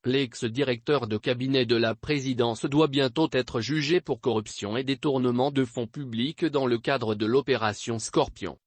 L'ex-directeur de cabinet de la présidence doit bientôt être jugé pour corruption et détournement de fonds publics dans le cadre de l'opération Scorpion.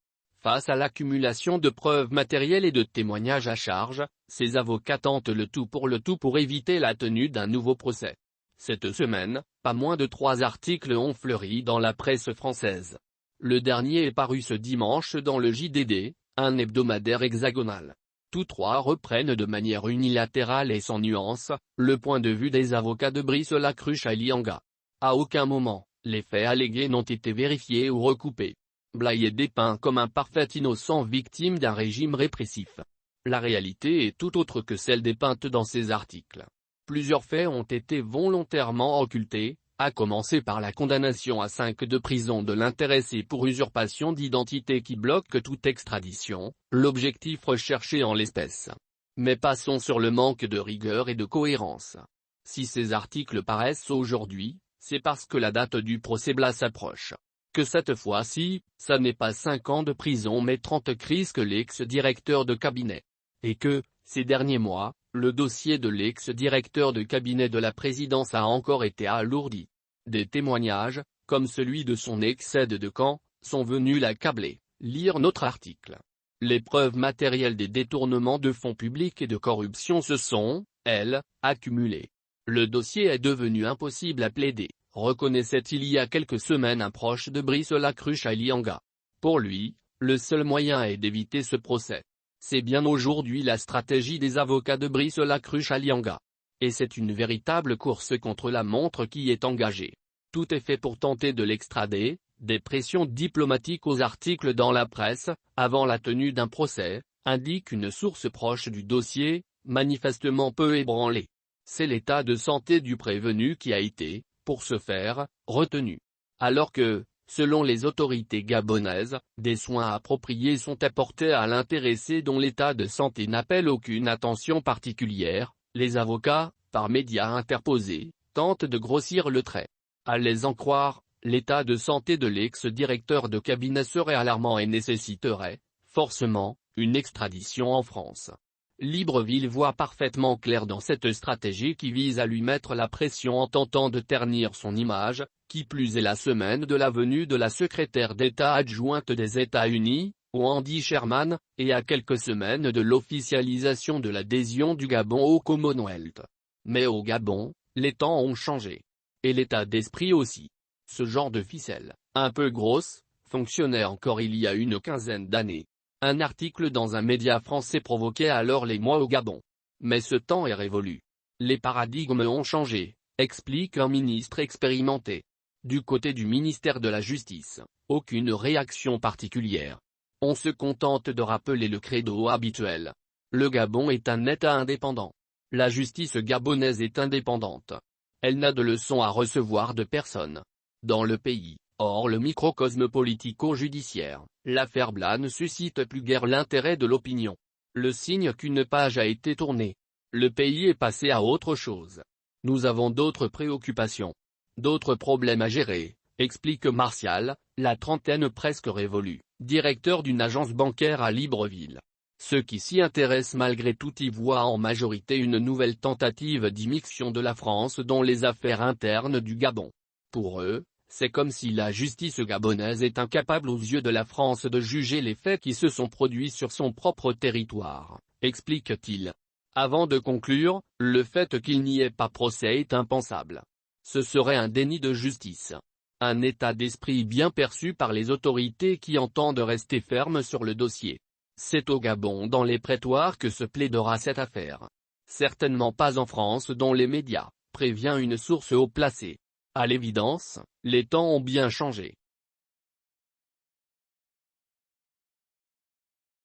Face à l'accumulation de preuves matérielles et de témoignages à charge, ses avocats tentent le tout pour éviter la tenue d'un nouveau procès. Cette semaine, pas moins de 3 articles ont fleuri dans la presse française. Le dernier est paru ce dimanche dans le JDD, un hebdomadaire hexagonal. Tous 3 reprennent de manière unilatérale et sans nuance, le point de vue des avocats de Brice Lacruche à Lianga. À aucun moment, les faits allégués n'ont été vérifiés ou recoupés. Bly est dépeint comme un parfait innocent victime d'un régime répressif. La réalité est tout autre que celle dépeinte dans ces articles. Plusieurs faits ont été volontairement occultés, à commencer par la condamnation à 5 ans de prison de l'intéressé pour usurpation d'identité qui bloque toute extradition, l'objectif recherché en l'espèce. Mais passons sur le manque de rigueur et de cohérence. Si ces articles paraissent aujourd'hui, c'est parce que la date du procès Bly s'approche. Que cette fois-ci, ça n'est pas 5 ans de prison mais 30 crises que l'ex-directeur de cabinet. Et que, ces derniers mois, le dossier de l'ex-directeur de cabinet de la présidence a encore été alourdi. Des témoignages, comme celui de son ex-aide de camp, sont venus l'accabler. Lire notre article. Les preuves matérielles des détournements de fonds publics et de corruption se sont, elles, accumulées. Le dossier est devenu impossible à plaider, reconnaissait il y a quelques semaines un proche de Brice Lacruche à Lianga. Pour lui, le seul moyen est d'éviter ce procès. C'est bien aujourd'hui la stratégie des avocats de Brice Lacruche à Lianga. Et c'est une véritable course contre la montre qui est engagée. Tout est fait pour tenter de l'extrader, des pressions diplomatiques aux articles dans la presse, avant la tenue d'un procès, indique une source proche du dossier, manifestement peu ébranlée. C'est l'état de santé du prévenu qui a été, pour ce faire, retenu. Alors que, selon les autorités gabonaises, des soins appropriés sont apportés à l'intéressé dont l'état de santé n'appelle aucune attention particulière, les avocats, par médias interposés, tentent de grossir le trait. À les en croire, l'état de santé de l'ex-directeur de cabinet serait alarmant et nécessiterait, forcément, une extradition en France. Libreville voit parfaitement clair dans cette stratégie qui vise à lui mettre la pression en tentant de ternir son image, qui plus est la semaine de la venue de la secrétaire d'État adjointe des États-Unis, Wendy Sherman, et à quelques semaines de l'officialisation de l'adhésion du Gabon au Commonwealth. Mais au Gabon, les temps ont changé. Et l'état d'esprit aussi. Ce genre de ficelle, un peu grosse, fonctionnait encore il y a une quinzaine d'années. Un article dans un média français provoquait alors l'émoi au Gabon. Mais ce temps est révolu. Les paradigmes ont changé, explique un ministre expérimenté. Du côté du ministère de la Justice, aucune réaction particulière. On se contente de rappeler le credo habituel. Le Gabon est un État indépendant. La justice gabonaise est indépendante. Elle n'a de leçons à recevoir de personne. Dans le pays, hors le microcosme politico-judiciaire, l'affaire Bly ne suscite plus guère l'intérêt de l'opinion. Le signe qu'une page a été tournée. Le pays est passé à autre chose. Nous avons d'autres préoccupations. D'autres problèmes à gérer, explique Martial, la trentaine presque révolue, directeur d'une agence bancaire à Libreville. Ceux qui s'y intéressent malgré tout y voient en majorité une nouvelle tentative d'immixtion de la France dans les affaires internes du Gabon. Pour eux, c'est comme si la justice gabonaise est incapable aux yeux de la France de juger les faits qui se sont produits sur son propre territoire, explique-t-il. Avant de conclure, le fait qu'il n'y ait pas procès est impensable. Ce serait un déni de justice. Un état d'esprit bien perçu par les autorités qui entendent rester fermes sur le dossier. C'est au Gabon dans les prétoires que se plaidera cette affaire. Certainement pas en France dont les médias, prévient une source haut placée. À l'évidence, les temps ont bien changé.